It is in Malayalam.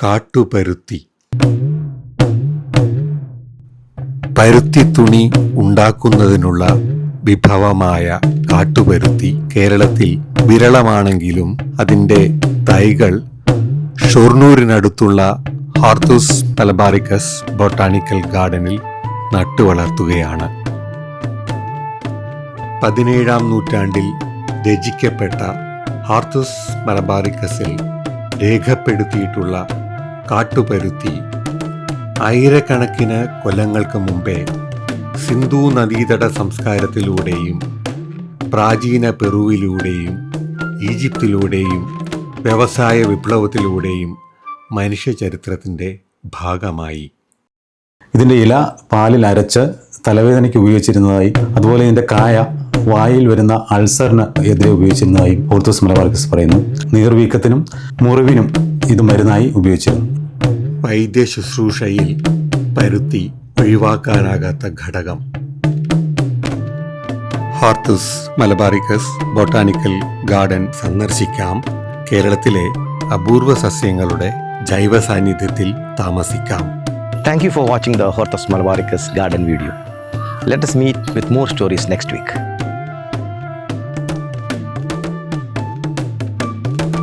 കാട്ടുപരുത്തി. പരുത്തി തുണി ഉണ്ടാക്കുന്നതിനുള്ള വിഭവമായ കാട്ടുപരുത്തി കേരളത്തിൽ വിരളമാണെങ്കിലും അതിൻ്റെ തൈകൾ ഷൊർണൂരിനടുത്തുള്ള ഹോർത്തൂസ് മലബാറിക്കസ് ബൊട്ടാണിക്കൽ ഗാർഡനിൽ നട്ടുവളർത്തുകയാണ്. 17-ാം നൂറ്റാണ്ടിൽ രചിക്കപ്പെട്ട ഹോർത്തൂസ് മലബാറിക്കസിൽ രേഖപ്പെടുത്തിയിട്ടുള്ള കാട്ടുപരുത്തി ആയിരക്കണക്കിന് കൊല്ലങ്ങൾക്ക് മുമ്പേ സിന്ധു നദീതട സംസ്കാരത്തിലൂടെയും പ്രാചീന പെറുവിലൂടെയും ഈജിപ്തിലൂടെയും വ്യവസായ വിപ്ലവത്തിലൂടെയും മനുഷ്യചരിത്രത്തിൻ്റെ ഭാഗമായി. ഇതിൻ്റെ ഇല പാലിൽ അരച്ച് തലവേദനയ്ക്ക് ഉപയോഗിച്ചിരുന്നതായി, അതുപോലെ ഇതിൻ്റെ കായ വായിൽ വരുന്ന അൾസറിന് എതിരെ ഉപയോഗിച്ചിരുന്നതായും ഹോർത്തൂസ് മലബാറിക്കസ് പറയുന്നു. നീർവീക്കത്തിനും മുറിവിനും ഇത് മരുന്നായി ഉപയോഗിച്ചിരുന്നു. വൈദ്യ ശുശ്രൂഷയിൽ പരുത്തി ഒഴിവാക്കാനാകാത്ത ഘടകം. ഹോർത്തൂസ് മലബാറിക്കസ് ബൊട്ടാണിക്കൽ ഗാർഡൻ സന്ദർശിക്കാം. കേരളത്തിലെ അപൂർവ സസ്യങ്ങളുടെ ജൈവ സാന്നിധ്യത്തിൽ താമസിക്കാം. Thank you for watching the Hortus Malabaricus garden video. Let us meet with more stories next week.